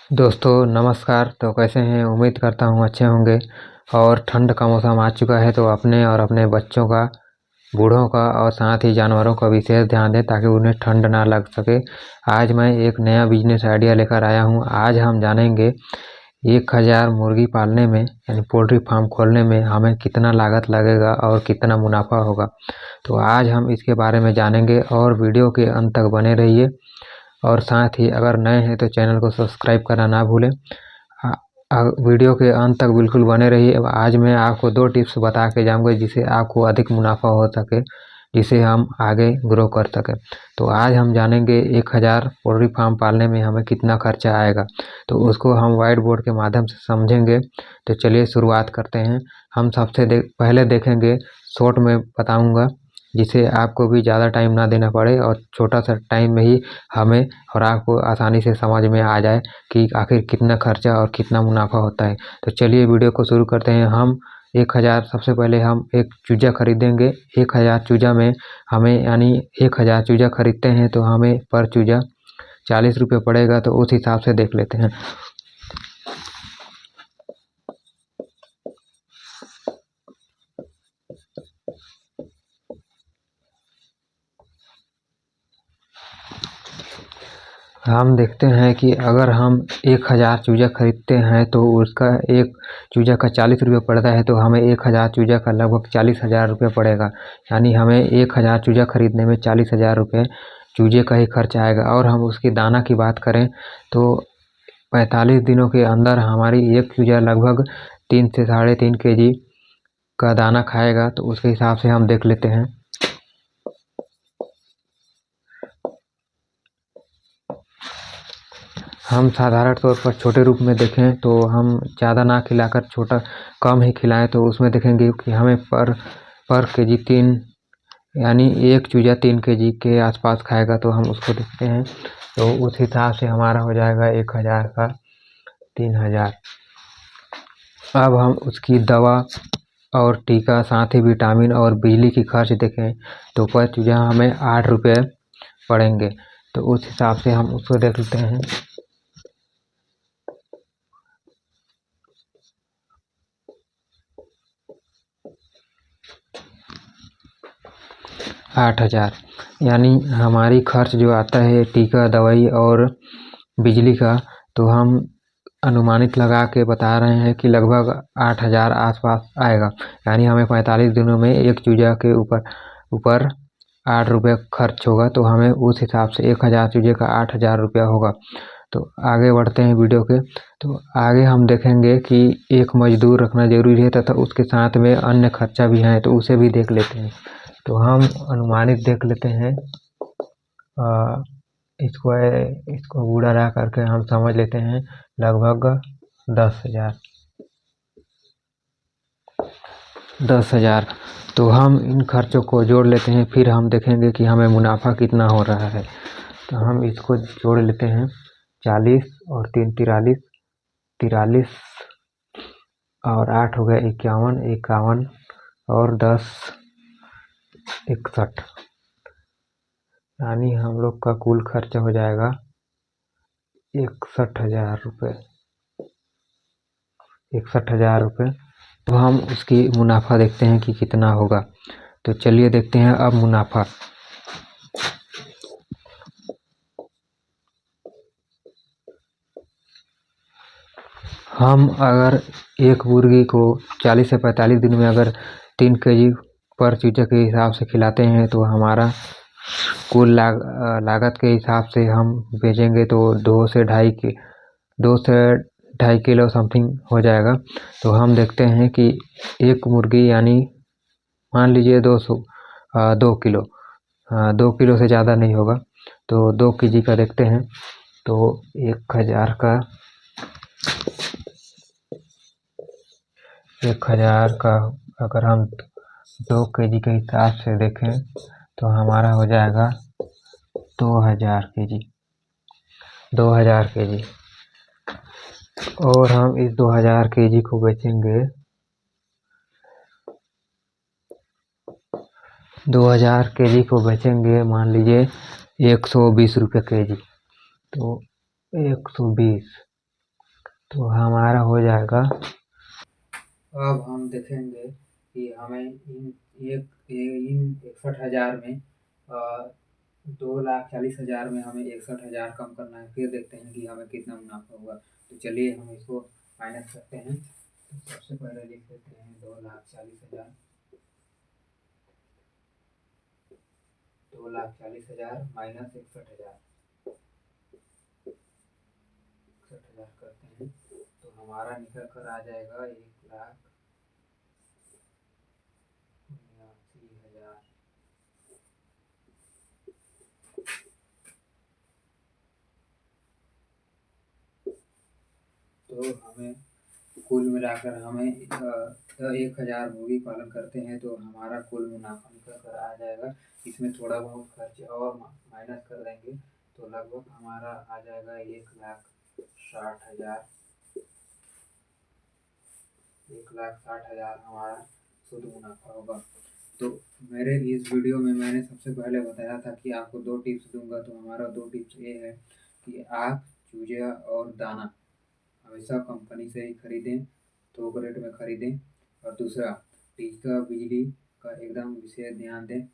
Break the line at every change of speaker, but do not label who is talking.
दोस्तों नमस्कार। तो कैसे हैं? उम्मीद करता हूँ अच्छे होंगे। और ठंड का मौसम आ चुका है तो अपने और अपने बच्चों का, बूढ़ों का और साथ ही जानवरों का विशेष ध्यान दें ताकि उन्हें ठंड ना लग सके। आज मैं एक नया बिजनेस आइडिया लेकर आया हूँ। आज हम जानेंगे 1000 मुर्गी पालने में यानी पोल्ट्री फार्म खोलने में हमें कितना लागत लगेगा और कितना मुनाफा होगा। तो आज हम इसके बारे में जानेंगे और वीडियो के अंत तक बने रहिए। और साथ ही अगर नए हैं तो चैनल को सब्सक्राइब करना ना भूलें। वीडियो के अंत तक बिल्कुल बने रहिए। आज मैं आपको 2 टिप्स बता के जाऊंगा जिससे आपको अधिक मुनाफा हो सके, जिसे हम आगे ग्रो कर सकें। तो आज हम जानेंगे 1000 पोल्ट्री फार्म पालने में हमें कितना खर्चा आएगा, तो उसको हम व्हाइट बोर्ड के माध्यम से समझेंगे। तो चलिए शुरुआत करते हैं। हम सबसे पहले देखेंगे, शॉर्ट में बताऊंगा जिससे आपको भी ज़्यादा टाइम ना देना पड़े और छोटा सा टाइम में ही हमें और आपको आसानी से समझ में आ जाए कि आखिर कितना खर्चा और कितना मुनाफा होता है। तो चलिए वीडियो को शुरू करते हैं। हम 1000 सबसे पहले हम एक चूजा खरीदेंगे। 1000 चूजा में हमें यानी 1000 चूजा खरीदते हैं तो हमें पर चूजा 40 रुपये पड़ेगा। तो उस हिसाब से देख लेते हैं। हम देखते हैं कि अगर हम 1000 चूजा खरीदते हैं तो उसका एक चूजा का 40 रुपये पड़ता है, तो हमें 1000 चूजा का लगभग 40,000 रुपये पड़ेगा। यानी हमें 1000 चूजा खरीदने में 40,000 रुपये चूजे का ही खर्च आएगा। और हम उसकी दाना की बात करें तो 45 दिनों के अंदर हमारी एक चूजा लगभग 3 से 3.5 kg का दाना खाएगा। तो उसके हिसाब से हम देख लेते हैं। हम साधारण तौर पर छोटे रूप में देखें तो हम ज़्यादा ना खिलाकर छोटा कम ही खिलाएं तो उसमें देखेंगे कि हमें पर केजी 3 यानी एक चूजा 3 केजी के आसपास खाएगा। तो हम उसको देखते हैं तो उस हिसाब से हमारा हो जाएगा 1000 का 3000। अब हम उसकी दवा और टीका साथ ही विटामिन और बिजली की खर्च देखें तो पर चूजा हमें 8 रुपये पड़ेंगे। तो उस हिसाब से हम उसको देख लेते हैं। 8000 यानी हमारी खर्च जो आता है टीका, दवाई और बिजली का, तो हम अनुमानित लगा के बता रहे हैं कि लगभग 8000 आसपास आएगा। यानी हमें 45 दिनों में एक चूजा के ऊपर 8 रुपये खर्च होगा। तो हमें उस हिसाब से 1000 चूजे का 8000 रुपया होगा। तो आगे बढ़ते हैं वीडियो के। तो आगे हम देखेंगे कि एक मजदूर रखना जरूरी है तथा उसके साथ में अन्य खर्चा भी है, तो उसे भी देख लेते हैं। तो हम अनुमानित देख लेते हैं। इसको इसको बूढ़ा रह करके हम समझ लेते हैं लगभग 10,000। 10,000 तो हम इन खर्चों को जोड़ लेते हैं। फिर हम देखेंगे कि हमें मुनाफा कितना हो रहा है। तो हम इसको जोड़ लेते हैं। 40 और 3 43, 43 और 8 हो गया 51, 51 और 10 61। यानी हम लोग का कुल खर्चा हो जाएगा 61,000 रुपये। 61,000 रुपये। तो हम उसकी मुनाफा देखते हैं कि कितना होगा। तो चलिए देखते हैं अब मुनाफा। हम अगर एक मुर्गी को 40 से 45 दिन में अगर 3 केजी पर चूजे के हिसाब से खिलाते हैं तो हमारा कुल लागत के हिसाब से हम बेचेंगे तो 2 से ढाई किलो समथिंग हो जाएगा। तो हम देखते हैं कि एक मुर्गी यानी मान लीजिए 2 किलो, 2 किलो से ज़्यादा नहीं होगा। तो 2 केजी का देखते हैं। तो 1000 का 1000 का अगर हम 2 केजी के हिसाब से देखें तो हमारा हो जाएगा 2000 केजी। 2000 केजी और हम इस 2000 केजी को बेचेंगे 2000 केजी को बेचेंगे मान लीजिए 120 रुपये केजी। तो 120 तो हमारा हो जाएगा। अब हम देखेंगे कि हमें इन 61,000 में 2,40,000 में हमें 61,000 कम करना है। फिर देखते हैं कि हमें कितना मुनाफा हुआ। तो चलिए हम इसको माइनस करते हैं। तो सबसे पहले लिख लेते हैं 2,40,000, 2,40,000 माइनस 61,000, 61,000 करते हैं तो हमारा निकल कर आ जाएगा 1,79,000। तो हमें कुल मिलाकर हमें 1,000 मुर्गी पालन करते हैं तो हमारा कुल मुनाफा निकल कर आ जाएगा। इसमें थोड़ा बहुत खर्च और माइनस कर देंगे तो लगभग हमारा आ जाएगा 1,60,000। 1,60,000 हमारा शुद्ध मुनाफा होगा। तो मेरे इस वीडियो में मैंने सबसे पहले बताया था कि आपको 2 टिप्स दूंगा। तो हमारा 2 टिप्स ये है कि आप चूजा और दाना हमेशा कंपनी से ही खरीदें, थोक रेट में खरीदें। और दूसरा, टीका बिजली का एकदम विशेष ध्यान दें।